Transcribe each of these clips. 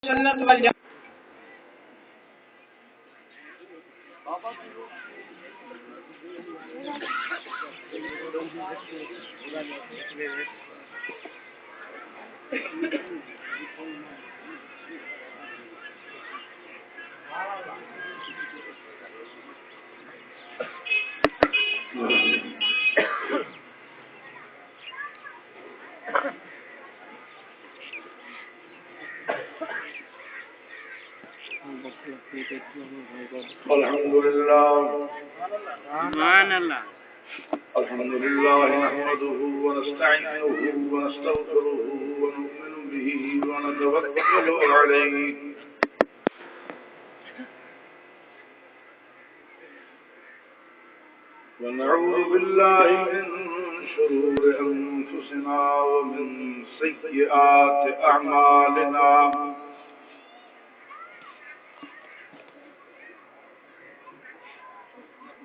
सुन्नत वल जमात الحمد لله نحمده ونستعينه ونستغفره ونؤمن به ونتوكل عليه ونعوذ بالله من شرور أنفسنا ومن سيئات أعمالنا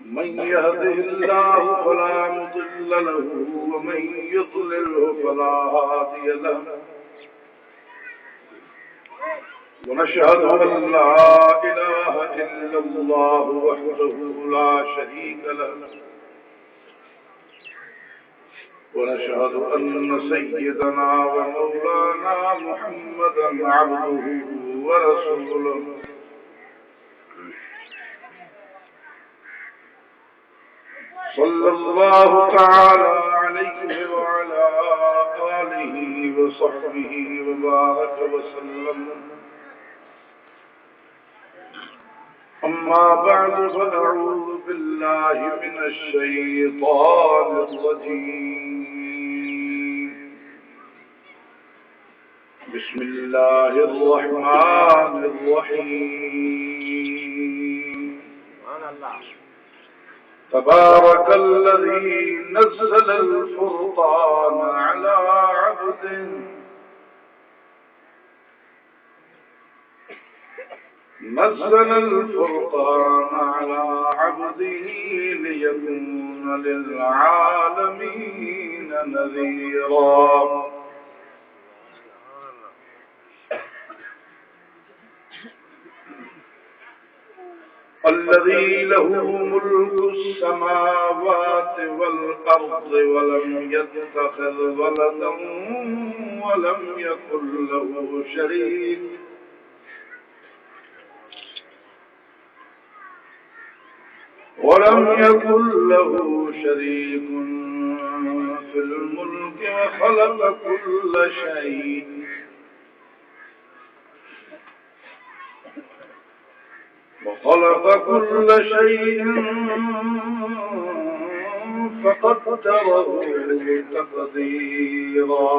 من يهده الله فلا مضل له ومن يضلله فلا هادي له ونشهد أن لا إله إلا الله وحده لا شريك له ونشهد أن سيدنا ومولانا محمدا عبده ورسوله صلى الله تعالى عليه وعلى آله وصحبه وبارك وسلم أما بعد فأعوذ بالله من الشيطان الرجيم بسم الله الرحمن الرحيم تبارك الذي نزل الفرقان على عبده ليكون للعالمين نذيرا الذي له ملك السماوات والأرض ولم يتخذ ولدا ولم يكن له شريك في الملك وخلق كل شيء فقدره تقديرا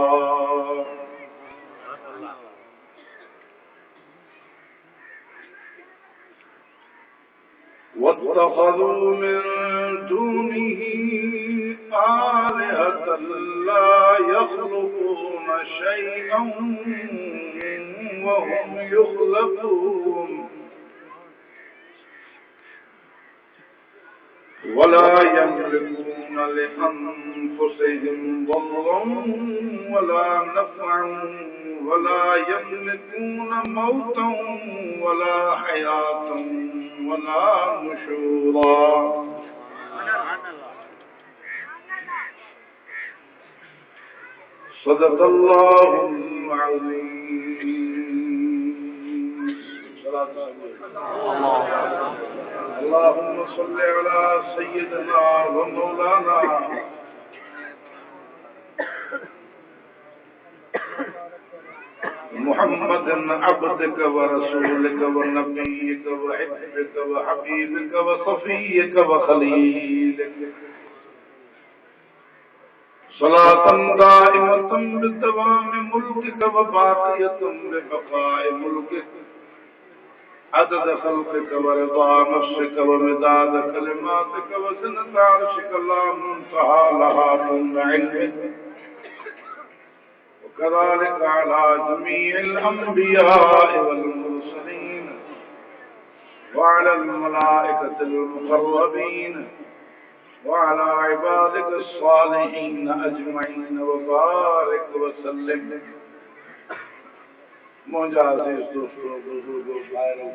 واتخذوا من دونه آلهة لا يخلقون شيئا وهم يخلقون ولا يملكون لأنفسهم ضرا ولا نفعا ولا يملكون موتا ولا حياة ولا نشورا صدق الله العظيم. اللهم صل على سيدنا ومولانا محمد عبدك ورسولك ونبيك وحبك وحبيبك وصفيك وخليلك صلاة دائمة بدوام ملكك وباقية ببقاء ملكك عدد خلقك ورضا نفسك ومداد كلماتك وزنة عرشك لا منتهى لها من علمك وكذلك على جميع الأنبياء والمرسلين وعلى الملائكة المقربين وعلى عبادك الصالحين أجمعين وبارك وسلم मुंहिंजा अज़ीज़ दोस्तों बुजुर्गो भाइरों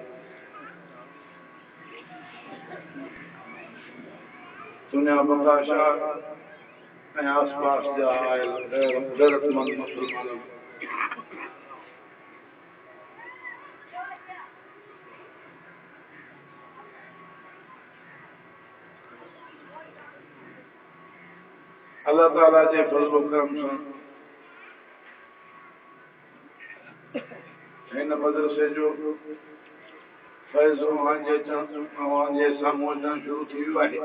दुनिया बंदाशा ऐं आसपास जा आयल गैरतमंद मुसलमानों अल्लाह ताला जे फज़ल करम सां हिन मदरसे जो फैज़ जे साम्हूं अचणु शुरू थी वियो आहे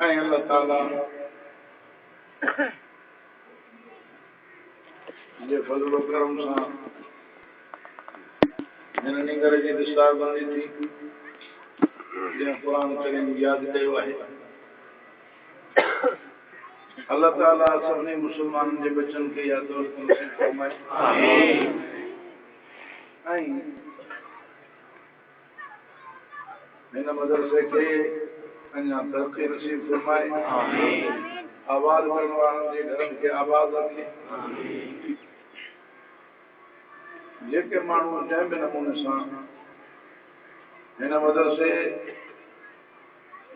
ऐं अल्लाह ताला जे फज़ल करम सां हिन निगर जी दिशाबंदी थी जंहिं क़ुरान करीम यादि कयो आहे अल्लाह ताला सभिनी मुसलमाननि जे बचनि खे यादि नसीब फरमाए ऐं हिन मदरसे खे अञा तरक़ी नसीब फरमाए आबाद करण वारनि जे घरनि खे आबाद रखे जेके माण्हू जंहिं बि नमूने सां हिन मदरसे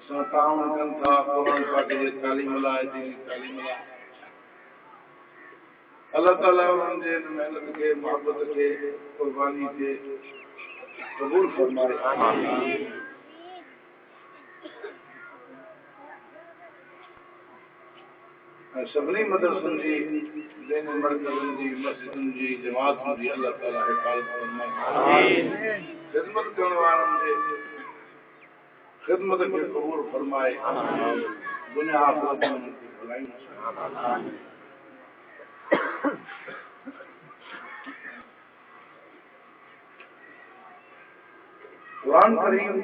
सां ताउन कनि था क़ुरान पाक जे तालीम लाइ दीनी तालीम लाइ अल्लाह ताला उन्हनि जे हिन महिनत खे मोहबत खे क़ुर्बानी खे क़बूल फरमाए ऐं सभिनी मदरसनि जी दीनी मरकज़नि जी मस्जिदनि जी जमातुनि जी अल्लाह ताला हिफ़ाज़त फरमाए ख़िदमत करण वारनि जे ख़िदमत खे क़बूल फरमाए दुनिया आख़िरत में उन्हनि खे भलाई कुरान करीम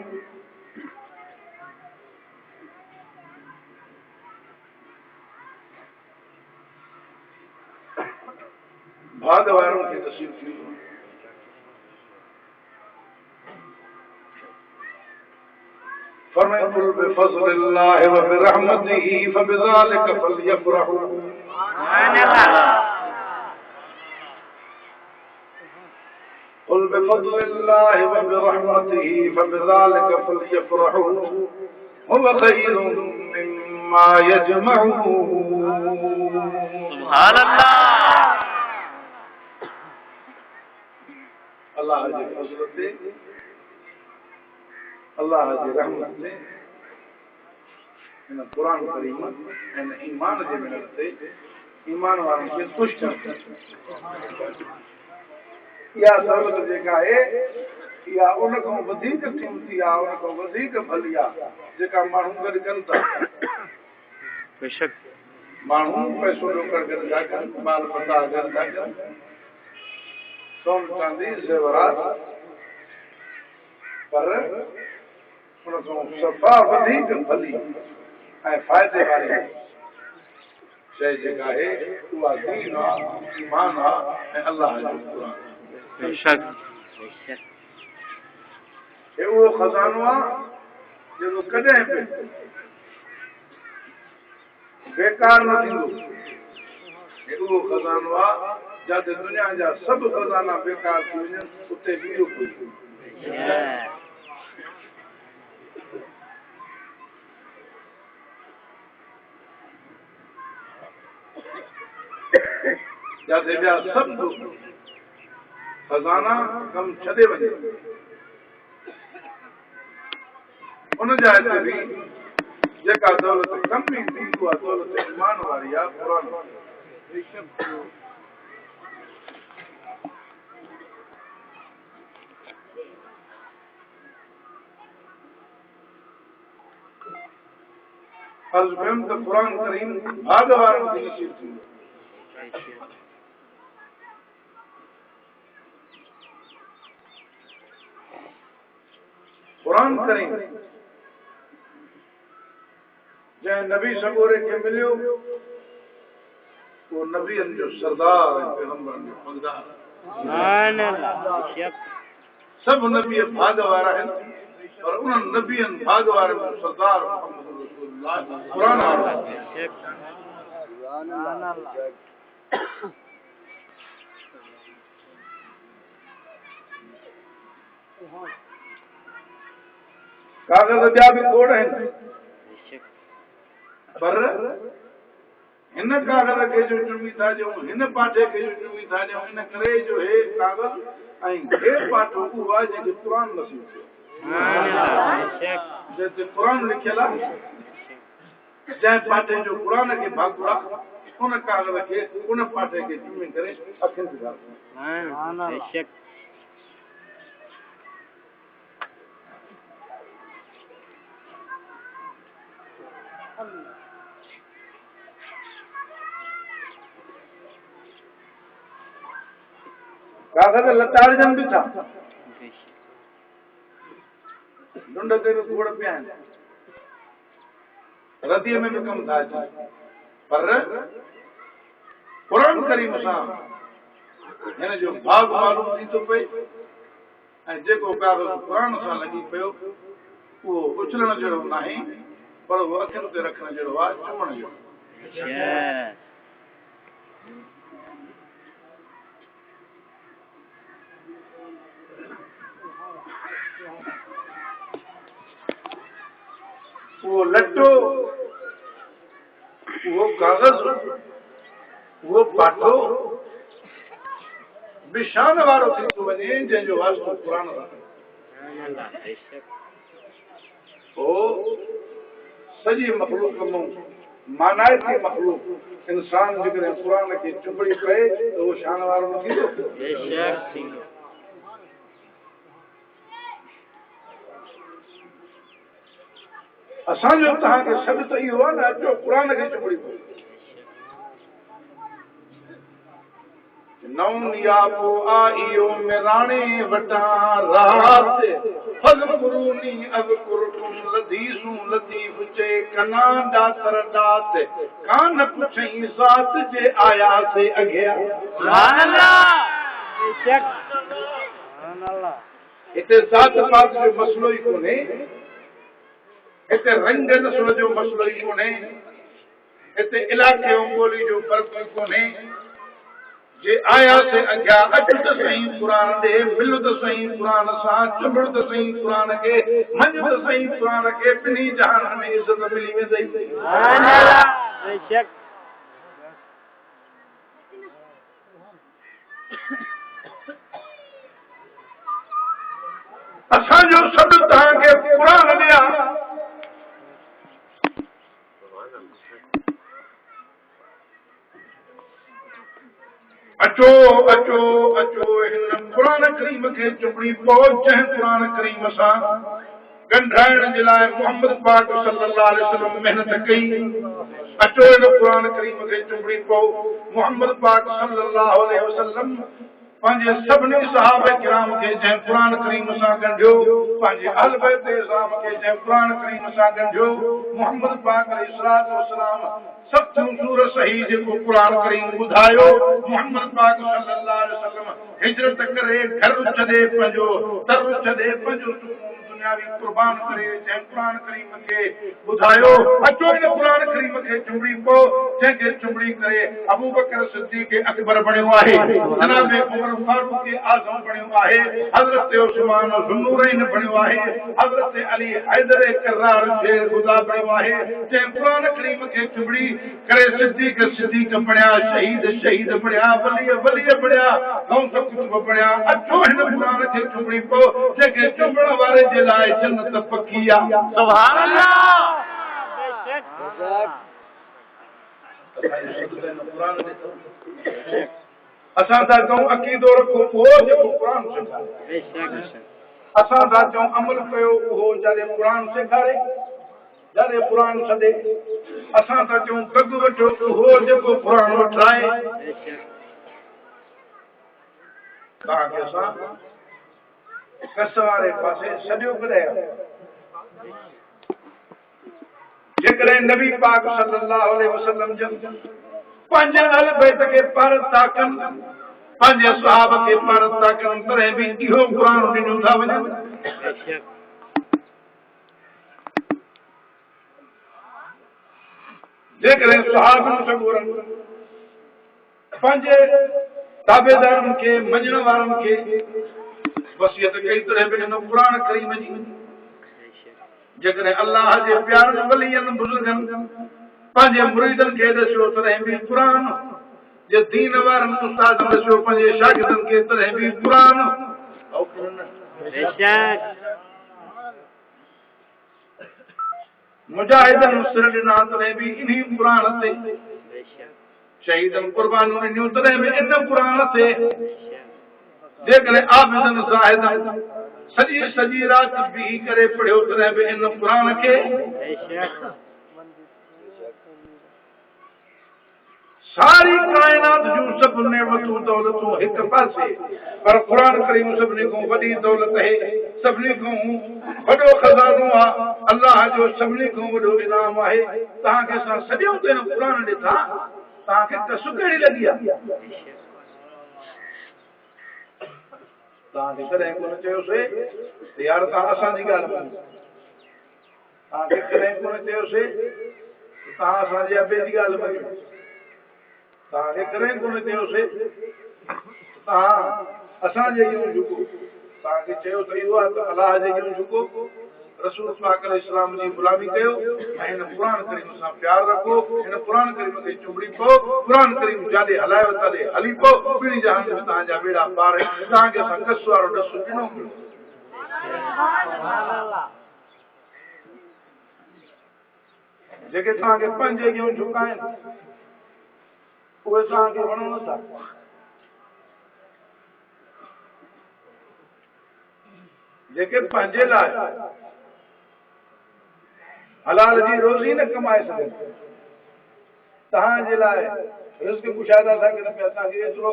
भाग वारनि खे नसीब थी फरमाए कुल बिफ़ज़लिल्लाहि व बिरहमतिही फबिज़ालिका फ़लयफ़रहू कुल बिफ़ज़लिल्लाहि व बिरहमतिही फबिज़ालिका फ़लयफ़रहू हुवा ख़ैरुम मिम्मा यजमऊन सुभान अल्लाह जी फज़ल से अल्लाह जी रहमत से इन कुरान करीम इन ईमान जे मिलत से ईमान वारनि खे ख़ुशि कनि इहा सहूलियत जेका आहे इहा उन खां वधीक क़ीमती आहे उन खां वधीक भली आहे जेका माण्हू गॾु कनि था बेशक माण्हू पैसो ॾोकड़ गॾु था कनि माल मता गॾु था कनि सोन चांदी ज़ेवरात पर उन खां सफ़ा वधीक भली ऐं फ़ाइदे वारी शइ जेका आहे उहा दीन आहे ईमान आहे ऐं अल्लाह जो क़ुरान बेशक हे उहो खज़ानो आहे जेको कॾहिं बि बेकार न थींदो हे उहो खज़ानो आहे जिते दुनिया जा सभु खज़ाना बेकार थी वञनि उते ॿियो कोई जिते ॿिया सभु खज़ाना कमु छॾे वञे उन जाइ ते बि जेका दौलत कमु ईंदी उहा दौलत ईमान वारी आहे क़ुरान अर्ज़ कयमि त क़ुरान करीम भाग वारनि खे नसीब थींदो क़ुरान करीम जंहिं नबी सबूरे खे मिलियो वो नबियनि जो सरदार ऐं पैगंबरनि जो फौजदार सभु नबी भाग वारा आहिनि पर उन्हनि नबियनि भाग वारनि जो सरदार क़ुरान वारो कागज ॿिया बि खोड़ आहिनि, पर हिन कागज खे जो चुमी था ॾियूं, हिन पाठे खे जो चुमी था ॾियूं, इन करे जो हे कागज ऐं हे पाठो उहो आहे जेके क़ुर नसीब थियो, जंहिंते क़ुर लिखियल आहे, जंहिं पाठे जो क़ुर खे भाॻु आहे, उन कागज खे उन पाठे खे चुमी करे अखियुनि ते ॾाढो कागज लताड़जन भी था, ढूंढ ते भी खोड़ पिया आहिनि, रदीअ में भी कम था अचनि, पर क़ुर करीम सां हिन जो भाग मालूम थी थो पए, ऐं जेको कागज क़ुर सां लॻी पियो उहो उछलण जहिड़ो नाहे, पर उहो अखियुनि ते रखण जहिड़ो आहे, चुमण जहिड़ो। वो लट्टो, वो कागज, वो पाठो बिशान वारो थी थो वञे, जंहिंजो वास्तो क़ुर सां ओ सॼी मखलूक मां मानायती मखलूक इंसान जेकॾहिं क़ुर खे चुंबड़ी पए त उहो शान वारो न थींदो। असांजो तव्हांखे सॾु त इहो आहे न, अचो क़ुर खे चुंबड़ी पओ। नौनियापो आइयो मेराणे वटां रात, फज़कुरूनी अज़कुरकुम लदीसूं लतीफ़ जे कना दातर दात, कान पुछई ज़ात जे आया से अॻिया। सुभान अल्लाह, बेशक सुभान अल्लाह। हिते ज़ात पात जो मसलो ई कोन्हे, हिते रंग नस्ल जो मसलो ई कोन्हे, हिते इलाके ऐं ॿोली जो फ़र्क़ु ई कोन्हे। जे आया से अॻिया अच त सही क़ुर ॾे, मिल त सही क़ुर सां, चुंबड़ त सही क़ुर खे, मञ त सही क़ुर खे, ॿिन्ही जहान में इज़त मिली वेंदई। सुभान अल्लाह, बेशक। असांजो सभु तव्हांखे क़ुर ॾियां, अचो अचो अचो हिन क़ुर करीम खे चुंबड़ी पओ, जंहिं क़ुर करीम सां ॻंढाइण जे लाइ मोहम्मद पाक सल्लल्लाहु अलैहि वसल्लम महिनत कई। अचो हिन क़ुर करीम खे चुंबड़ी पओ। मोहम्मद पाक सल्लल्लाहु अलैहि वसल्लम पंहिंजे सभिनी सहाबा किराम खे जंहिं क़ुर करीम सां ॻंढियो, पंहिंजे अहल बैत इस्लाम खे जंहिं क़ुर करीम सां ॻंढियो, मोहम्मद पाक अलैहिस्सलातु वस्सलाम सभु सूरत सही जेको क़ुर करीम ॿुधायो, मोहम्मद पाक सल्लल्लाहु अलैहि वसल्लम हिजरत करे घर छॾे पंहिंजो दर छॾे पंहिंजो दुनियावी कुर्बान करे जंहिं क़ुर करीम खे ॿुधायो। अचो हिन क़ुर करीम खे चुंबड़ी पओ, जंहिंखे चुंबड़ी करे अबू बकर सिद्दीक़ अकबर बणियो आहे, जनाब उमर फारूक आज़म बणियो आहे, हज़रत उस्मान ज़ुन्नूरैन बणियो आहे, हज़रत अली हैदर कर्रार शेर ख़ुदा बणियो आहे, जंहिं क़ुर करीम खे चुंबड़ी करे सिद्दीक़ सिद्दीक़ बणिया, शहीद शहीद बणिया, वली वली बणिया, गौस कुतुब बणिया। अचो हिन क़ुर खे चुंबड़ी पओ, जंहिंखे चुंबण वारे जे लाइ जन्नत पकी आहे। सुभान अल्लाह, बेशक असां था चऊं अक़ीदो रखो उहो जेको क़ुर सेखारे, असां था चऊं अमल कयो उहो जॾहिं क़ुर सेखारे, जॾहिं क़ुर छॾे। असां था चऊं गग वठो उहो जेको क़ुर वठाए। तव्हांखे असां कस वारे पासे सॼो कढायो। जेकॾहिं नबी पाक सल्लल्लाहु अलैहि वसल्लम जन पंहिंजे अहल बैत खे पर था कनि, पंहिंजे सहाब खे पर था कनि, तॾहिं बि इहो क़ुर ॾिनो था वञनि। जेकॾहिं सहाबनि सां घुरनि पंहिंजे ताबेदारनि खे मञण वारनि खे वसियत कई तरह बि हिन क़ुरान करीम जी जेकॾहिं अल्लाह जे प्यारनि वलीअनि बुज़ुर्गनि पंहिंजे मुरीदनि खे दसियो तॾहिं बि क़ुरान जे दीन वारनि उस्तादनि दसियो पंहिंजे शागिर्दनि खे तॾहिं बि क़ुरान मुजाहिदनि सिर ॾिना तॾहिं बि इन्ही क़ुरान ते शहीदनि क़ुर्बानियूं ॾिनियूं तॾहिं बि इन क़ुरान ते जेकॾहिं आबिदनि ज़ाहिदनि सॼी सॼी राति बीही करे पढ़ियो तॾहिं बि इन क़ुरान खे सारी काइनात जूं सभु नेमतूं दौलतूं हिक पासे पर क़ुरान करीम सभिनी खां वॾी दौलत आहे सभिनी खां वॾो खज़ानो आहे अल्लाह जो सभिनी खां वॾो इनाम आहे तव्हांखे असां सॼो दिन क़ुरान ॾिठा तव्हांखे कसु कहिड़ी लॻी आहे तव्हांखे कॾहिं कोन चयोसीं यार तव्हां असांजी ॻाल्हि मञो तव्हांखे कॾहिं कोन चयोसीं तव्हां असांजे अबे जी ॻाल्हि मञो तव्हांखे कॾहिं कोन चयोसीं तव्हां असांजे यूं झुको तव्हांखे चयो त इहो आहे त अलाह जे यूं झुको रसूल पाक अलैहिस्सलाम जी गुलामी कयो ऐं हिन क़ुरान करीम सां प्यार रखो हिन क़ुरान करीम खे चुंबड़ी पओ क़ुरान करीम जाॾे हलायो तॾे हली पओ ॿिनी जहान में तव्हांजा बेड़ा पार आहिनि तव्हांखे असां कस वारो ॾसु ॾिनो जेके तव्हांखे पंहिंजे यूं झुकाइनि उहे तव्हांखे वणो नथा जेके पंहिंजे लाइ हलाल जी रोज़ी न कमाए सघनि तव्हांजे लाइ रिस्क पुछाए था सघनि पिया तव्हांखे एतिरो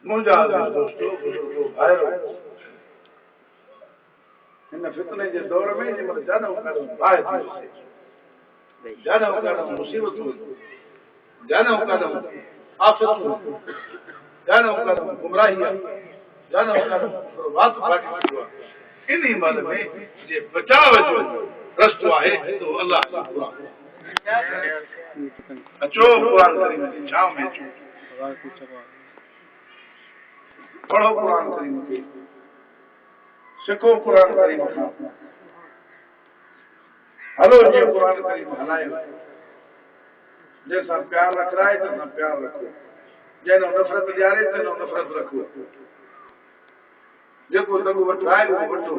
मुंहिंजा दोस्तो बुजुर्गो भाइरो हिन फितने जे दौर में जंहिंमहिल जानो काॾो बाहि थी वसे जानो काॾो मुसीबतूं जानो काॾो आफ़तूं जानो काॾो गुमराही जानो काॾो वात फाटी थियो आहे इन्ही महिल में जे बचाव जो रस्तो आहे तो अल्लाह जो क़ुरान अचो क़ुरान करीम जी छांव में अचो पढ़ो क़ुरान करीम खे सिखो क़ुरान करीम खां हलो जीअं क़ुरान करीम हलायो जंहिंसां प्यार रखराए तंहिंसां प्यार रखो जंहिं नफ़रत ॾियारे तंहिं नफ़रत रखो जेको दॻो वठाए उहो वठो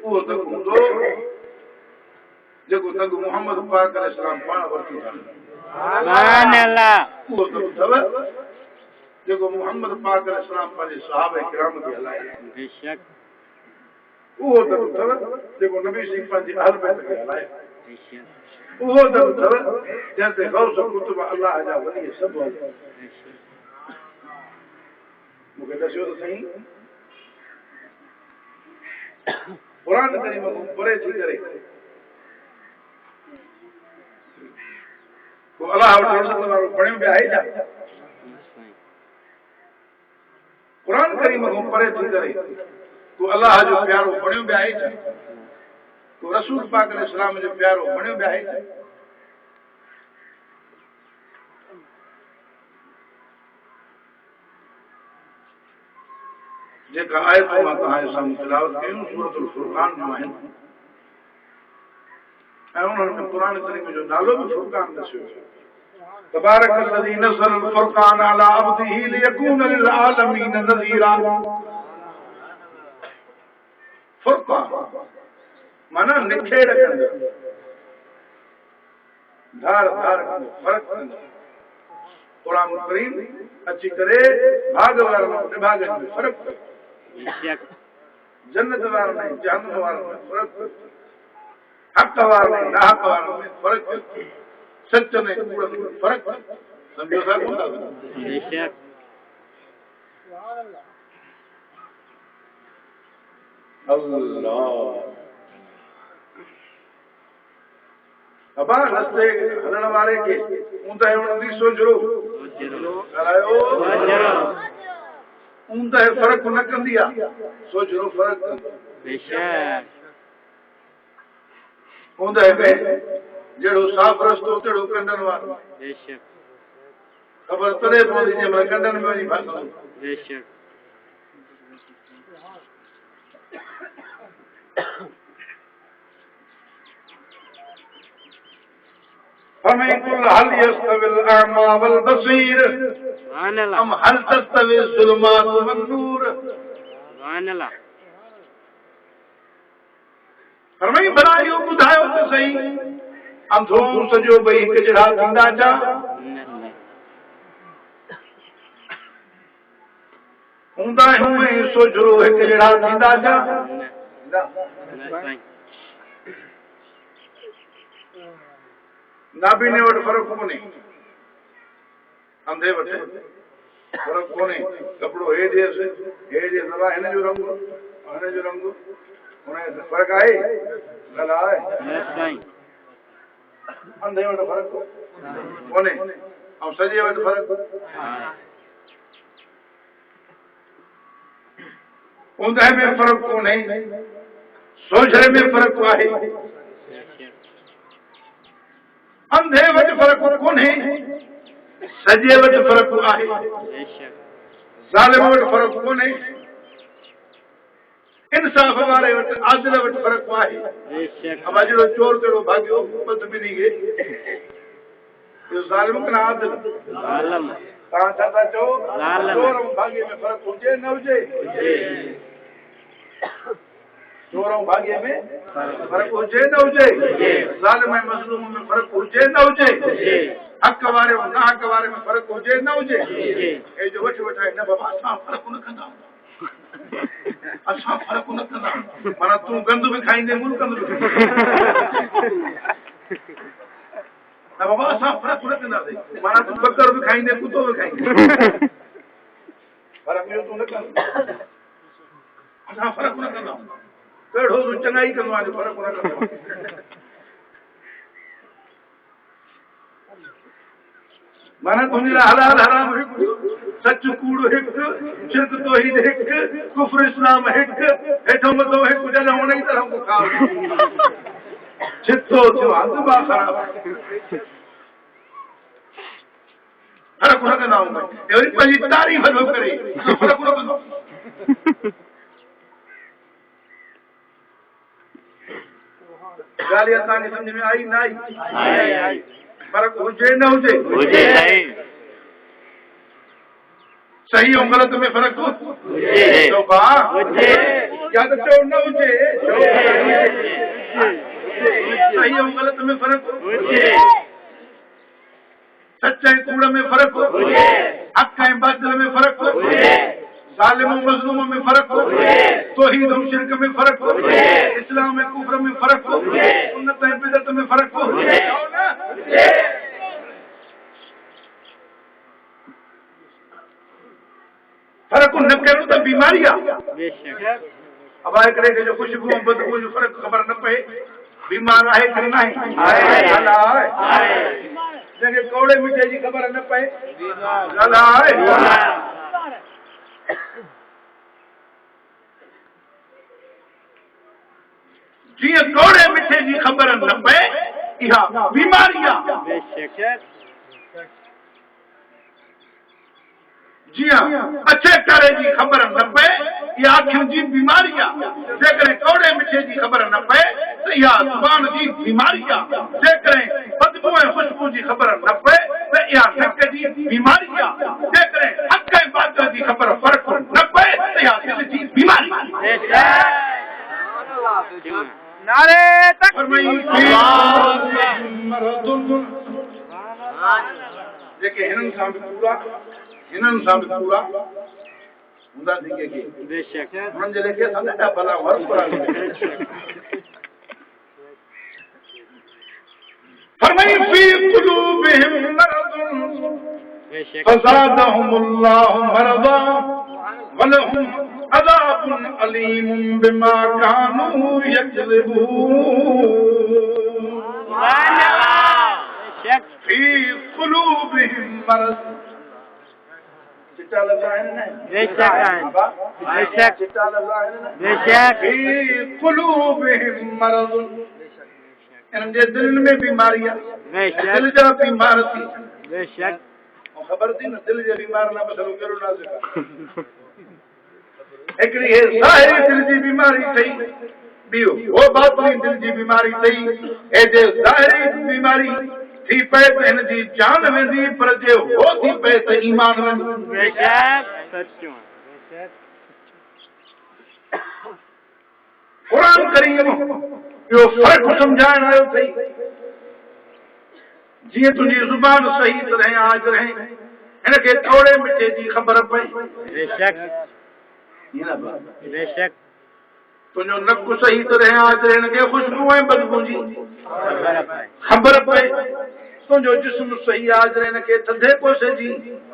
उहो दॻो हूंदो जेको दॻो मोहम्मद पाक अलैहिस्सलाम पाण वरितो उहो दॻो अथव जेको मोहम्मद पाक अलैहिस्सलाम पंहिंजे सहाबा किराम खे हलाए उहो दॻो अथव जेको नबी सिंह पंहिंजे अहल बैत खे हलाए उहो दॻो अथव जंहिं ते गौस कुतुब अल्लाह जा वली सभु मूंखे ॾसियो त साईं क़ुरान करीम खां परे थी करे को अलाह वटि वारो पढ़ियो बि आहे छा क़ुरान करीम खां परे थी करे को अलाह जो प्यारो बणियो बि आहे छा को रसूल पाक अलैहिस्सलाम जो प्यारो बणियो बि आहे छा जेका आयतूं मां तव्हांजे साम्हूं तिलावत कयूं सूरतुल फुरक़ान जूं आहिनि ऐं उन्हनि में क़ुरान करीम जो नालो बि फुरक़ान दसियो तबारक الذي نزل الفرقان على عبده ليكون للعالمين نذيرا फुरक़ान माना निखेड़ कंदो धार धार फर्क कंदो क़ुरान करीम अची करे भाग वारनि ऐं निभागनि में फ़र्क़ु कंदो जन्नत वारनि ऐं जहन्नम वारनि में फ़र्क़ु हक़ वारनि ऐं नाहक़ वारनि में फ़र्क़ु सच में कूड़ में फ़र्क़ु सम्झो था कोन अल्लाह अबा रस्ते हलण वारे खे ऊंधा सोचो ॻाल्हायो उनदा फर्क न कंदी आ सोच रो फर्क बेशक उनदा है जेड़ो साफ रस्तो तेड़ो कंडन वारो बेशक खबर तरे पौंदी जे मैं कंडन में वही फासो बेशक فمن كل هل يستوي الأعمى والبصير أم هل تستوي الظلمات والنور سبحان الله فرمائی بنايو ॿुधायो त सही अंधो सॼो ॿई हिक जहिड़ा थींदा छा हूंदा हूंए सोझरो हिक जहिड़ा थींदा छा नाबीने वटि फर्क कोन्हे अंधे वटि फर्क कोन्हे कपिड़ो हे ॾियसि दवा हिन जो रंग हुनजो फर्क आहे ॻाल्हि आहे अंधे वटि फर्क कोन्हे ऐं सॼे वटि फर्क ऊंदहि में फर्क कोन्हे सोझरे में फर्क आहे अंधे वटि फर्क कोन्हे सॼे वटि फर्क आहे ज़ालिम वटि फर्क कोन्हे इंसाफ़ वारे वटि आदिल वटि फर्क आहे अब अजड़ो चोर तेड़ो भाग्यो बदबिनी खे इहो ज़ालिम कन आदिल तव्हां छा था चओ चोर ऐं भाग्य में फर्क हुजे न हुजे चोर ऐं भाग्य में फर्क हुजे न हुजे ज़ालिम ऐं मज़लूम में फर्क हुजे न हुजे हक़ वारे ऐं ना हक़ वारे में फर्क हुजे न हुजे ए जो वठ वठाए न बाबा असां फर्क न कंदा असां फर्क न कंदा माना तूं गंद बि खाईंदे मूं गंद बि न बाबा असां फर्क न कंदासीं माना तूं बकर बि खाईंदे कुतो बि खाईंदे फर्क इहो तूं न कंदा असां फर्क न कंदा कहिड़ो तूं चङाई कंदो आहे फर्क न कंदो माना तुंहिंजे लाइ हलाल हराम हिकु सच कूड़ हिकु शिरक तौहीद हिकु कुफ्र इस्लाम हिकु हेठों मथो हिकु जॾहिं हुन ई तरह को खाओ छितो थियो आहे दिमाग़ ख़राब फर्क न कंदा आहियूं वरी पंहिंजी तारीफ़ थो करे फर्क न कंदो ॻाल्हि असांखे सम्झ में आई न आई फर्क हुजे न हुजे सही ऐं ग़लति में फर्क या त चओ न हुजे सही ऐं ग़लति में फर्क सच ऐं कूड़ में फर्क हक़ ऐं बातिल में फर्क ज़ालिम ऐं मज़लूम में फर्क तौहीद ऐं शिरक में फर्क इस्लाम ऐं कुफ्र में फर्क सुन्नत ऐं बिदअत में फर्क फर्क न करो त बीमारी आहे अब हिकिड़े खे जो ख़ुशबू ऐं बदबू जो फर्क ख़बर न पए बीमार आहे कि न आहे जंहिंखे कौड़े मिठे जी ख़बर न पए ॻाल्हि आहे जीअं कौड़े मिठे जी ख़बर न पए इहा बीमारी आहे जीअं अछे कारे जी ख़बर न पए इहा अखियुनि जी बीमारी आहे जेकॾहिं कौड़े मिठे जी ख़बर न पए त इहा ज़ुबान जी बीमारी आहे जेकॾहिं बदबू ऐं ख़ुशबू जी ख़बर न पए त इहा नक जी बीमारी आहे जेकॾहिं हक़ ऐं बातिल जी ख़बर फ़र्क़ न पए त इहा दिलि जी बीमारी नारे तकबीर जेके हिननि सां बि पूरा हूंदा थी के बेशक हुननि जे लेखे असां ॾाढा भला वर्क फरमाई फी क़ुलूबिहिम मरदुन फज़ादहुमुल्लाहु मरदा वलहुम अज़ाबुन अलीमुन बिमा कानू यक्ज़िबून सुभान अल्लाह फी क़ुलूबिहिम मरद चिट्टा लफ्ज़ आहिनि न बेशक आहिनि बेशक चिट्टा लफ्ज़ आहिनि न बेशक फी क़ुलूबिहिम मरज़ुन इन्हनि जे दिलनि में बीमारी आहे बेशक दिल जा बीमार थी बेशक ख़बर थी न दिल जे बीमार ना मसलो कहिड़ो नाज़ुक आहे हिकिड़ी हे ज़ाहिरी दिल जी बीमारी अथई ॿियो वो बातिनी दिल जी बीमारी अथई हे जे ज़ाहिरी बीमारी थी पए त हिन जी जान वेंदी पर जे हो थी पए त ईमान वेंदो बेशक सच्चो बेशक क़ुरान करीम ॿियो फ़र्क़ु सम्झाइण आयो अथई जीअं तुंहिंजी ज़ुबान सही तरह आज रहे हिनखे थोरे मिठे जी ख़बर पए बेशक बेशक तुंहिंजो नकु सही तरह आज रहे हिनखे ख़ुशबू ऐं बदबू जी ख़बर पए तुंहिंजो जिस्म सही आज रहे हिनखे थधे कोसे जी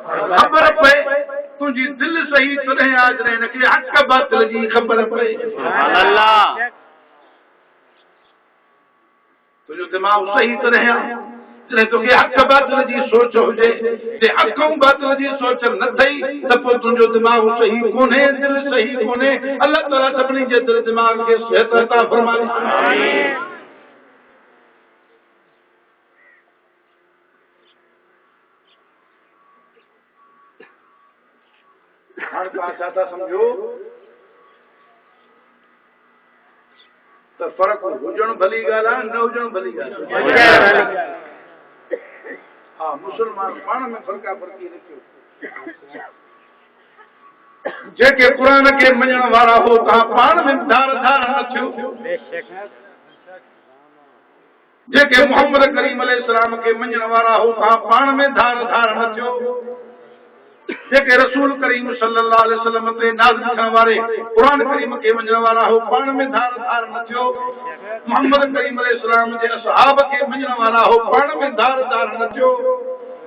ख़बर पए तुंहिंजी दिलि सही तरह आज रहे हिनखे हक़ बातिल जी ख़बर पए अल्लाह तुंहिंजो दिमाग़ सही तरह आहे जॾहिं तोखे हक़ बातिल जी सोच हुजे जे हक़ ऐं बातिल जी सोच न अथई त पोइ तुंहिंजो दिमाग़ सही कोन्हे दिलि सही कोन्हे अल्लाह ताला सभिनी जे दिलि दिमाग़ खे सिहत अता फरमाए हाणे तव्हां छा था सम्झो त फ़र्क़ु हुजणु भली ॻाल्हि आहे न हुजणु भली ॻाल्हि आहे हा मुसलमान पाण में फ़र्क़ा फ़र्क़ी रखियो जेके क़ुरान खे मञण वारा हो तव्हां पाण में धार धार न थियो जेके मोहम्मद करीम अलैहिस्सलाम खे मञण वारा हो तव्हां पाण में धार धार न थियो जेके रसूल करीम सल्लल्लाहु अलैहि वसल्लम ते नाज़िल थियण वारे क़ुरान करीम खे मञण वारा हो पाण में धार धार न थियो मोहम्मद करीम अलैहिस्सलाम जे असहाब खे मञण वारा हो पाण में धार धार न थियो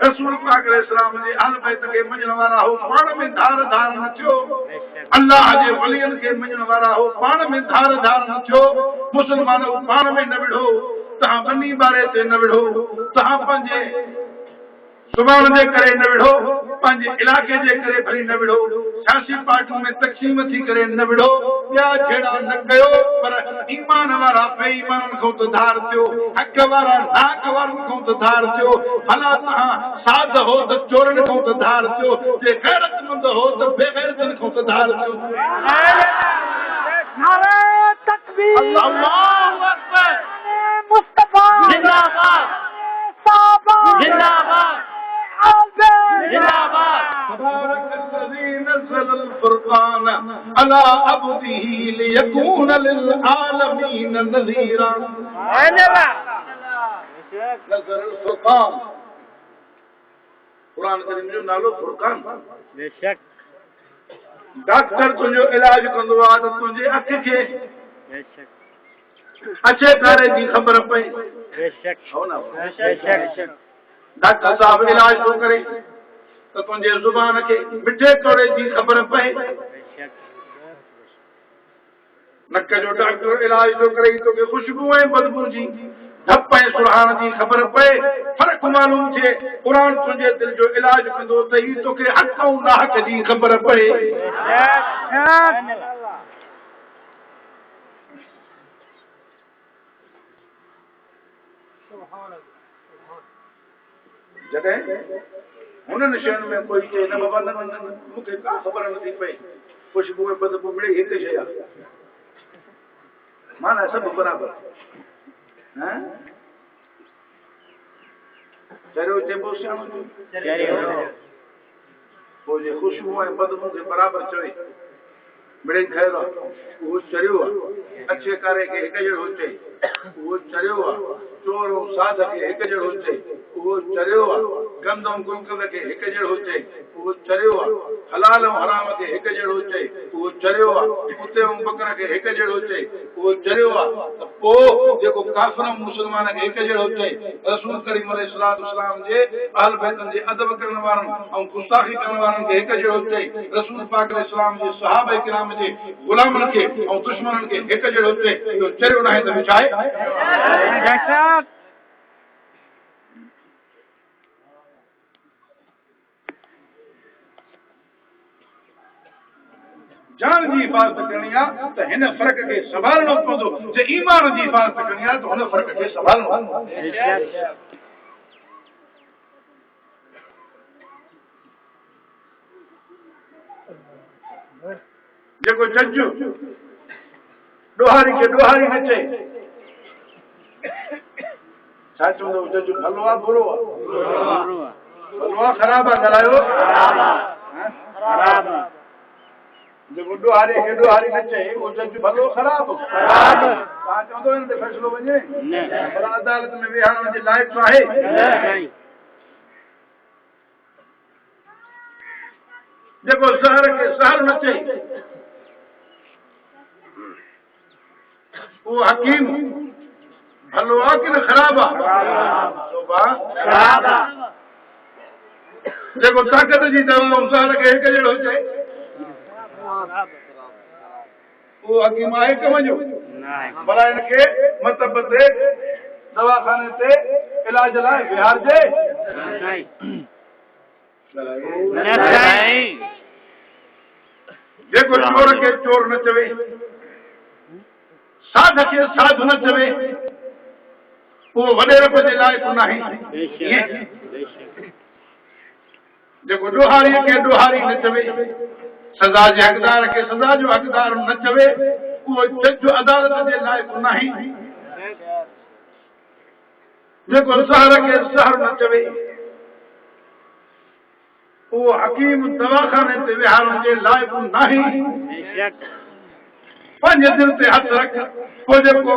रसूल पाक अलैहिस्सलाम जे अहल बैत खे मञण वारा हो पाण में धार धार न थियो अल्लाह जे वलियन खे मञण वारा हो पाण में धार धार न थियो मुसलमान पाण में न विढ़ो तव्हां बनी बारे ते न विढ़ो तव्हां पंहिंजे सुभाणे जे करे न विढ़ो पंहिंजे इलाइक़े जे करे भली न विढ़ो सियासी पार्टियुनि में तक़सीम थी करे न विढ़ो ॿिया जहिड़ा न कयो पर ईमान वारा बेईमाननि खां त धार थियो हक़ वारा नाक वारनि खां त धार थियो भला तव्हां साध हो त चोरनि खां त धार थियो जे गैरतमंद हो त बेगैरतनि खां त धार थियो नारे तकबीर अल्लाहु अकबर मुस्तफा जिंदाबाद साहबा जिंदाबाद जिंदाबाद تبارك الذي نزل الفرقان على عبده ليكون للعالمين نذيرا نزل الفرقان قرآن کریم جو नालो फुरकान बेशक डॉक्टर तुंहिंजो इलाज कंदो आहे त तुंहिंजे अखि खे बेशक अच्छे तारे जी ख़बर पए बेशक हो न बेशक डॉक्टर साहब इलाज थो करे त तुंहिंजे ज़ुबान खे मिठे तोड़े जी ख़बर पए नक जो डॉक्टर इलाज थो करे तोखे ख़ुशबू ऐं बदबू जी धप ऐं सुराण जी ख़बर पए फ़र्क़ु मालूम थिए क़ुरान तुंहिंजे दिलि जो इलाज कंदो त ही तोखे हक़ ऐं नाहक जी ख़बर पए जॾहिं हुननि शयुनि में कोई चए न बाबा न मूंखे का ख़बर नथी पए ख़ुशबू ऐं बदबू मिड़े हिकु शइ आहे माना सभु बराबरि चरियो चइबो सियाणो पोइ जे ख़ुशबू ऐं बदबू खे बराबरि चवे मिड़े ख़ैरु आहे उहो चरियो आहे अच्छे कारे खे हिकु जहिड़ो चए उहो चरियो आहे चोर ऐं साध खे हिकु जहिड़ो चए उहो चरियो आहे गंद ऐं गुलकंद खे हिकु जहिड़ो चए उहो चरियो आहे हलाल ऐं हराम खे हिकु जहिड़ो चए उहो चरियो आहे कुते ऐं बकर खे हिकु जहिड़ो चए उहो चरियो आहे त पोइ जेको काफ़िर ऐं मुस्लमान खे हिकु जहिड़ो चए रसूल करीम अलैहिस्सलाम जे अहल बैतनि जे अदब करण वारनि ऐं गुस्ताखी करण वारनि खे हिकु जहिड़ो चए रसूल पाक अलैहिस्सलाम जे सहाबा किराम जे गुलामनि खे ऐं दुश्मननि खे हिकु जहिड़ो चए इहो चरियो न आहे त विछाए जान जी हिफ़ाज़त करणी आहे त हिन फ़र्क़ खे संभालणो पवंदो जे ईमान जी हिफ़ाज़त करणी आहे त हुन फ़र्क़ खे संभालणो जेको जज ॾोहारी खे ॾोहारी न चए छा चवंदो जज भलो आहे बुरो आहे भलो आहे ख़राब आहे ॻाल्हायो जेको ॾोहारी खे ॾोहारी न चए उहो जज भलो ख़राब तव्हां चवंदो हिन ते फ़ैसिलो वञे पर अदालत में वेहण जे लाइक़ आहे जेको ज़हर खे ज़हर न चए वो हकीम भलो आहे कि न ख़राब आहे जेको ताक़त जी दवा ज़हर खे हिकु जहिड़ो चए वो हकीम आहे कम जो भला हिनखे मतब ते दवाखाने ते इलाज लाइ विहारजे जेको चोर खे चोर न चवे साध खे साधु न चवे उहो वॾे रब जे लाइक़ न आहे जेको ॾोहारीअ खे ॾोहारी न चवे सज़ा जे हक़दार खे सज़ा जो हक़दार न चवे उहो जज अदालत जे लाइक़ न आहे जेको ज़हर खे ज़हर न चवे उहो हकीम दवाखाने ते विहारण जे लाइक़ न आहे पंहिंजे दिल ते हथ रख पोइ जेको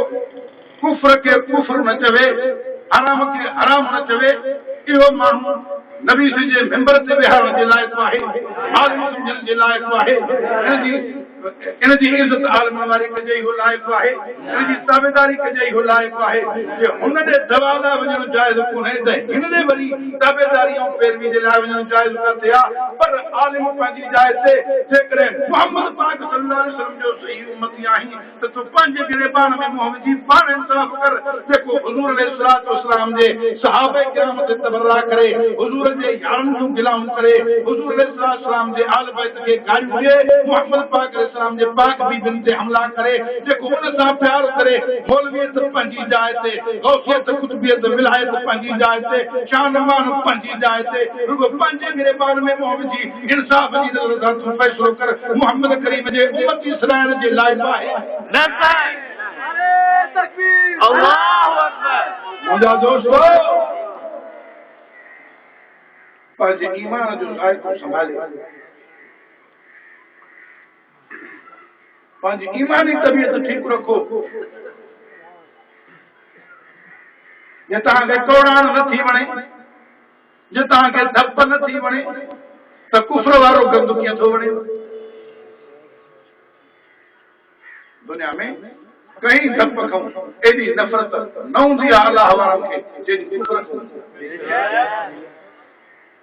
कुफ्र खे कुफ्र न चवे हराम खे हराम न चवे इहो माण्हू नबी जे मेंबर ते विहारण जे लाइक़ आहे आलिम सम्झण जे लाइक़ आहे इन जी इज़त आलम वारी कजे इहो लाइक़ आहे इन जी ताबेदारी कजे इहो लाइक़ आहे जे हुन ॾे दवा लाइ वञणु जाइज़ कोन्हे त हिन ॾे वरी ताबेदारी ऐं पैरवी जे लाइ वञणु जाइज़ काथे आहे पर आलिम पंहिंजी जाइ ते जेकॾहिं मोहम्मद पाक सल्लल्लाहु अलैहि वसल्लम जो सही उम्मती आहीं त तूं पंहिंजे गिरेबान में मुंहुं विझी पाण इंसाफ़ कर जेको हुज़ूर अलैहिस्सलातु वस्सलाम जे सहाबा किराम ते तबर्रा करे हुज़ूर जे यारनि जूं गिलाऊं करे हुज़ूर अलैहिस्सलातु वस्सलाम जे आल बैत खे गारियूं ॾिए मोहम्मद पाक अलैहिस्सलाम जे पाक बीबियुनि ते हमला करे जेको हुन सां प्यार करे मौलवियत पंहिंजी जाइ ते गौसियत कुतुबियत विलायत पंहिंजी जाइ ते शान मान पंहिंजी जाइ ते रुगो पंहिंजे गिरेबान में मुंहुं विझी इंसाफ़ जी नज़र सां तूं फ़ैसिलो कर मोहम्मद करीम जे उम्मती सलाइण जे लाइक़ आहे अल्लाहु अकबर मुंहिंजा दोस्तो पंहिंजे ईमान जो ज़ाइक़ो संभाले पंहिंजी ईमानी तबियत ठीक रखो जे तव्हांखे कौड़ाण नथी वणे जे तव्हांखे धप नथी वणे त कुफ्र वारो गंद कीअं थो वणे दुनिया में कई धप खां एॾी नफ़रत न हूंदी आहे अलाह वारनि खे जेॾी कुफ्र खां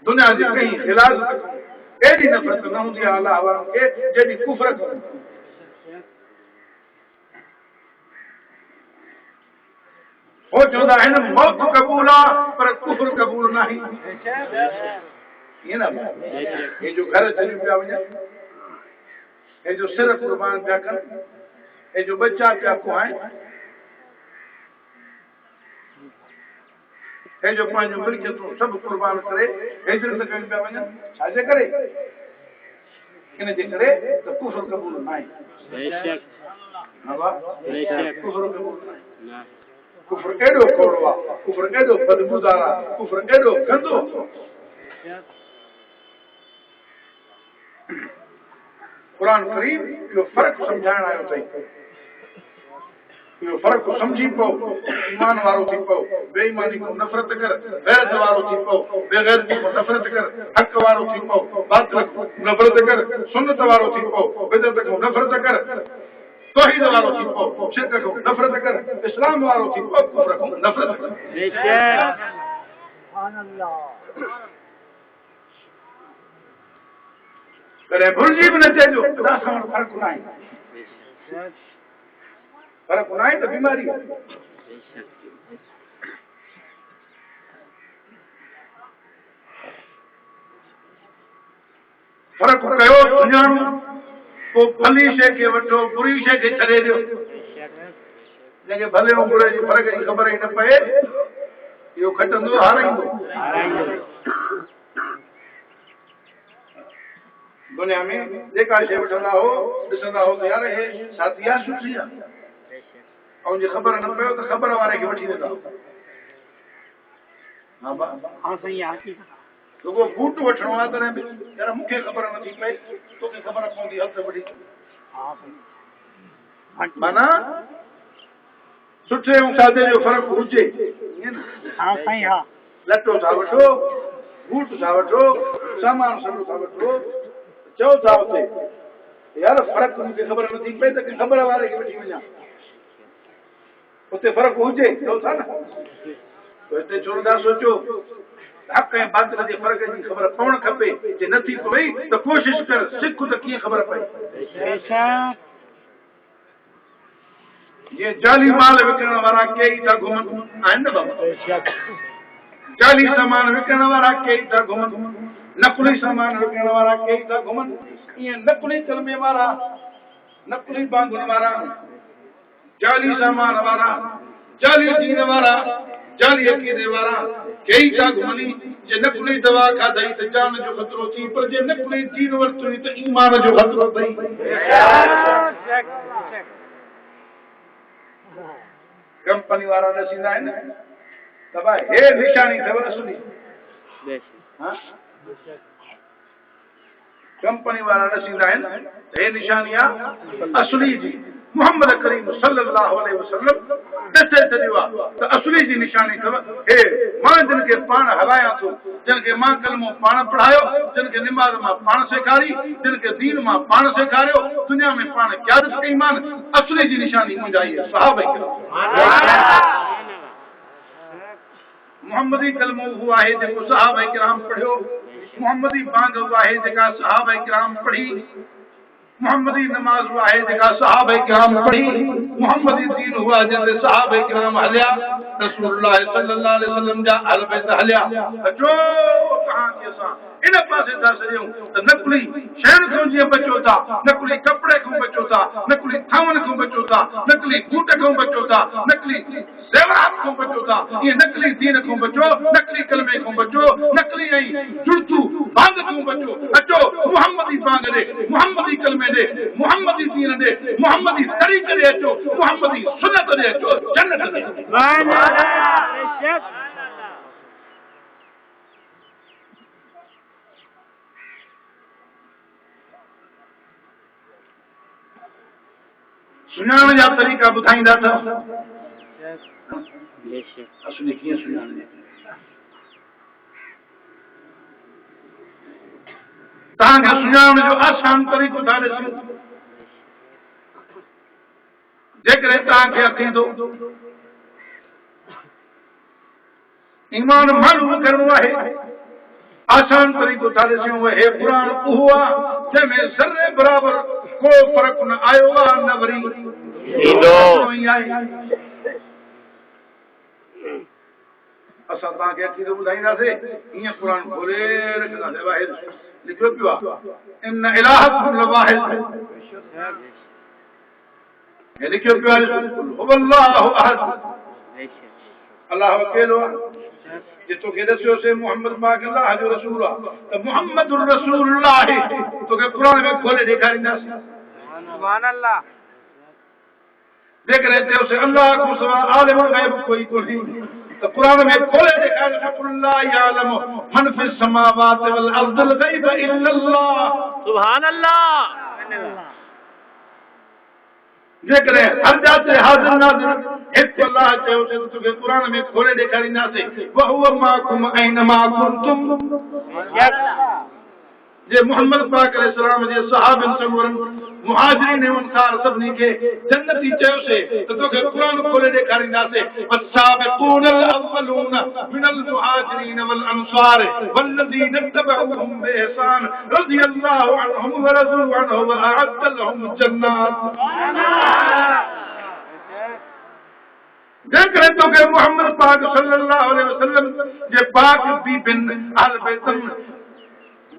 दुनिया जे कई ख़िलाफ़ एॾी नफ़रत न हूंदी आहे अलाह वारनि खे जेॾी कुफ्र खां वो चवंदा आहिनि मौत क़बूल आहे पर कुफ्र क़बूल न आहे ईअं न हे जो घर छॾी पिया वञनि हे जो सिर क़ुर्बान पिया कनि हे जो बच्चा पिया खुआइनि हे जो पंहिंजो मिल्कियतूं सभु क़ुर्बान करे हिजरत कनि पिया वञनि छाजे करे इन जे करे त कुफ्र क़बूल न आहे कुफ्र क़बूल न आहे कुफ्र एॾो कौड़ो आहे कुफ्र एॾो बदबूदार आहे कुफ्र एॾो गंदो क़ुरान करीम इहो फ़र्क़ु सम्झाइण आयो अथई इहो फ़र्क़ु सम्झी पओ ईमान वारो थी पओ बेईमानी खां नफ़रत कर गैरत वारो थी पओ बेगैरती खां नफ़रत कर हक़ वारो थी पओ बातिल खां नफ़रत कर सुन्नत वारो थी पओ बिदअत खां नफ़रत कर तौहीद वारो थी पओ शिरक खां नफ़रत कर इस्लाम वारो थी पओ कुफ्र खां नफ़रत कर कॾहिं भुलिजी बि न चइजो ख़ुदा सां फ़र्क़ु न आहे फ़र्क़ु न आहे त बीमारी आहे फ़र्क़ु कयो सुञाणो पोइ भली शइ खे वठो बुरी शइ खे छॾे ॾियो जंहिंखे भले ऐं बुरे जी फ़र्क़ जी ख़बर ई न पए इहो खटंदो हाराईंदो दुनिया में जेका शइ वठंदा हो ॾिसंदा हो त यार हे साथी आहे सुठी आहे ऐं जे ख़बर न पियो त ख़बर वारे खे वठी वेंदा हा बा हाँ सही है रुगो बूट वठणो आहे तॾहिं बि यार मूंखे ख़बर नथी पए तोखे ख़बर पवंदी हल त वठी माना सुठे ऐं सादे जो फ़र्क़ु हुजे हाँ सही है लटो था वठो बूट था वठो सामान सभु था वठो चओ था उते यार फ़र्क़ु मूंखे ख़बर नथी पए त ख़बर वारे खे वठी वञा उते फ़र्क़ु हुजे चओ था न हिते छो नथा सोचो हक़ ऐं बातिल जे फ़र्क़ जी ख़बर पवणु खपे जे नथी पई त कोशिश कर सिख त कीअं ख़बर पए जीअं जाली माल विकिणण वारा कई था घुमनि आहिनि न बाबा जाली सामान विकिणण वारा कई था घुमनि नकुली सामान विकिणण वारा कई था घुमनि ईअं नकुली कलमे वारा नकुली बांगुनि वारा जाली सामान वारा जाली दीन वारा जाली अक़ीदे वारा कई था घुमनि जे नकुली दवा खाधई त जान जो ख़तरो थी पर जे नकुली दीन वरितई त ईमान जो ख़तरो अथई कंपनी वारा ॾसींदा आहिनि त भाई हे निशानी अथव असली कंपनी वारा ॾसींदा आहिनि त हे निशानी आहे असली जी मोहम्मद करीम सल्लल्लाहु अलैहि वसल्लम ॾसे छॾियो आहे त असली जी निशानी अथव हे मां जिन खे पाण हलायां थो जिन खे मां कलमो पाण पढ़ायो जिन खे निमाज़ मां पाण सेखारी जिन खे दीन मां पाण सेखारियो दुनिया में पाण क़यादत कई मान असली जी निशानी मुंहिंजा इहे सहाबा मोहम्मदी कलमो उहो आहे जेको सहाबा किराम पढ़ियो मोहम्मदी बांग उहा आहे जेका सहाबा किराम पढ़ी मोहम्मदी नमाज हुआ है जेका सहाबा किराम पढ़ी मोहम्मदी दीन हुआ जैसे सहाबा किराम हलिया रसूलुल्लाह सल्लल्लाहु अलैहि वसल्लम जा अहल बैत हलिया जो कहां के सा इन पासे था सरियो त नकुली शहर को जी बचो था नकुली कपड़े को बचो था नकुली थामन को बचो था नकुली बूट को बचो था नकुली ज़ेवरात को बचो था ये नकली दीन को बचो नकली कलमे को बचो नकली नहीं जुड़तू बांग को बचो अचो मोहम्मदी बांग दे मोहम्मदी कलमे दे मोहम्मदी दीन दे मोहम्मदी तरीक़े दे अचो मोहम्मदी सुन्नत दे अचो जन्नत दे सुञाण जा तरीक़ा ॿुधाईंदा था असली कीअं सुञाणे तव्हांखे सुञाणण जो आसान तरीक़ो था ॾिसूं जेकॾहिं तव्हांखे अक़ीदो ईमान मालूम करणो आहे आसान तरीक़ो था ॾिसूं हे क़ुरान उहो आहे जंहिंमें ज़र्रे बराबर को फ़र्क़ु न आयो आहे न वरी असां तव्हांखे अक़ीदो ॿुधाईंदासीं ईअं क़ुर खोले रखंदासीं वाहिद लिखियो पियो आहे इन इलाहकुम लवाहिद हे लिखियो पियो आहे हुवल्लाहु अहद अल्लाह अकेलो आहे जे तोखे ॾसियोसीं मोहम्मद पाक अल्लाह जो रसूल आहे त मुहम्मदुर रसूलुल्लाह तोखे क़ुर में खोले ॾेखारींदासीं सुभान अल्लाह जेकॾहिं चयोसीं अल्लाह खां सवाइ आलिमुल ग़ैब कोई कोन्हे तो कुरान में खोले देखा कुल्ला यालमु मन फिस समावाति वल अर्दिल गैब इल्लल्लाह सुभान अल्लाह जेकॾहिं हर जाते हाज़िर नाज़िर हिकु अल्लाह चयो त तोखे कुरान में खोले ॾेखारींदासीं वहुव माकुम ऐनमा कुंतुम जे मोहम्मद पाक अलैहिस्सलाम जे सहाबन संवरन मुहाजिरीन ऐं अंसार सभिनी खे जन्नती चयोसीं त तोखे क़ुरान खोले ॾेखारींदासीं वस्साबिक़ूनल अव्वलून मिनल मुहाजिरीन वल अंसार वल्लज़ीन तबअूहुम बिइहसान रज़ियल्लाहु अन्हुम व रज़ू अन्हु व अअद्द लहुम जन्नात जेकॾहिं तोखे मोहम्मद पाक सल्लल्लाहु अलैहि वसल्लम जे पाक बीबिन अहल बैतन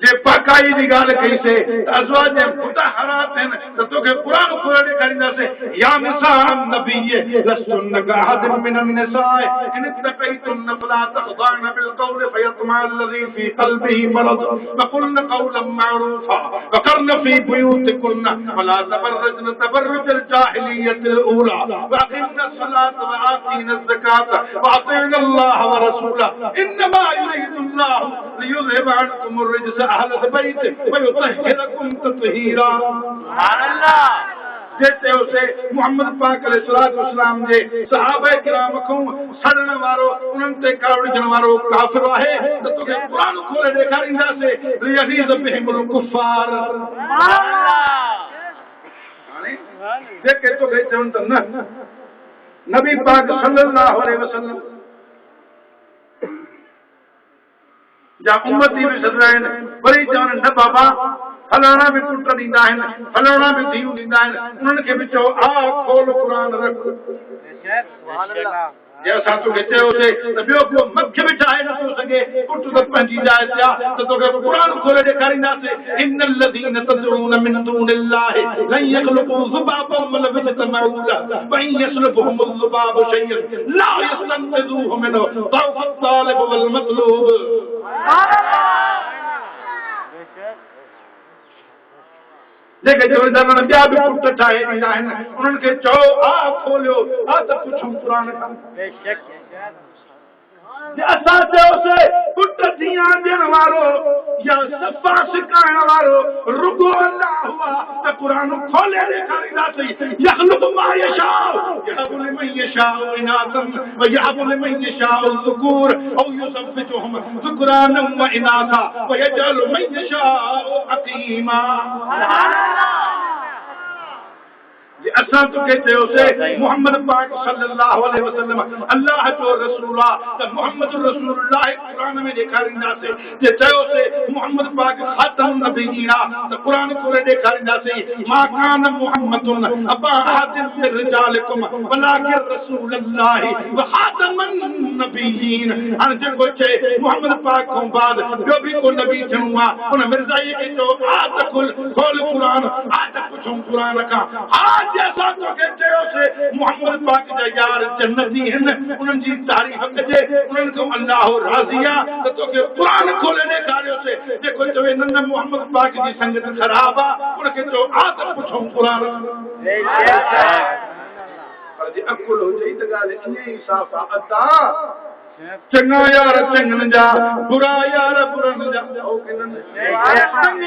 जे पाकाई दी गाल कई से अज़वाज मुतहरात हैं तो तोखे कुरान खोले करिंदा से या निसा नबी लसुन गाहद मिन निसाए इन तकैतुन फला तखदान बिल कौल फयतमा الذي في قلبه مرض وقلن قولا معروفا وقرن في بيوتكن ولا تبرجن تبرج الجاهليه الاولى واقمنا الصلاه واتينا الزكاه واطعنا الله ورسوله انما يريد الله ليذهب عنكم الرجس اهل البيت ويطهركم تطهيرا سبحان الله देते उसे मोहम्मद पाक अलैहिस्सलाम जे सहाबा किराम को सड़न वारो उनन ते कावड़जन वारो काफिर आहे तो तोखे कुरान खोले देखारिंदा से यजीद बिहिमुल कुफार सुभान अल्लाह देखे तो गए चवन त न नबी पाक सल्लल्लाहु अलैहि वसल्लम जा उम्मती भी सदराइन वरी चवन न बाबा फलाना भी पुट ॾींदा आहिनि फलाना भी धीउ ॾींदा आहिनि उन्हनि खे बि चओ आ खोल क़ुरान रख जे असां तोखे चयोसीं त ॿियो को मख बि ठाहे नथो सघे पुट त पंहिंजी जाइ ते आहे त तोखे क़ुरान खोले ॾेखारींदासीं इन्नल लज़ीन तदऊन मिन दूनिल्लाहि लन यख़लुक़ू ज़ुबाबन वलौ इज्तमऊ लहु व इन यस्लुबहुमुल ज़ुबाबु शय'अन ला यस्तनक़िज़ूहु मिनहु ضعف الطالب والمطلوب जेके जोरदार ॿिया बि पुट ठाहे ॾींदा आहिनि उन्हनि खे चओ आ खोलियो आ त पुछूं क़ुरान खां जे असां चयोसीं पुट धीअ ॾियण वारो या सफ़ा सिकाइण वारो रुॻो अल्लाह हुआ त क़ुरान खोले ॾेखारींदासीं यख़लुक़ु मा यशाउ यहबु लिमन यशाउ इनासन व यहबु लिमन यशाउ ज़ुकूर औ युज़व्विजुहुम ज़ुकरानन व इनासा व यजअलु मन यशाउ अक़ीमा असां तोखे चयोसीं मोहम्मद पाक सल्लल्लाहु अलैहि वसल्लम अल्लाह जो रसूल आहे त मोहम्मद रसूलुल्लाह क़ुरान में ॾेखारींदासीं जे चयोसीं मोहम्मद पाक ख़ातम नबीयीन आहे त क़ुरान खोले ॾेखारींदासीं मा कान मुहम्मदुन अबा अहदिन मिन रिजालिकुम वलाकिन रसूलुल्लाह व ख़ातमन नबीयीन हाणे जेको चए मोहम्मद पाक खां बाद ॿियो बि को नबी थियणो आहे उन मिर्ज़ाईअ खे चओ आ त खोल क़ुरान आ त पुछूं क़ुरान खां जैसा तो कहते हो से मोहम्मद पाक जा यार जन्नती हैं उन्हनि जी तारीफ कजे उन्हनि को अल्लाह राज़िया तो के कुरान खोले ॾेखारियो से जेको चवे न मोहम्मद पाक जी संगत ख़राब आहे उनखे चओ आ त पुछूं क़ुरान पर जे अकुल हुजे त ॻाल्हि ईअं ई साफ़ आहे अता चङा यार चङनि जा बुरा यार बुरनि जा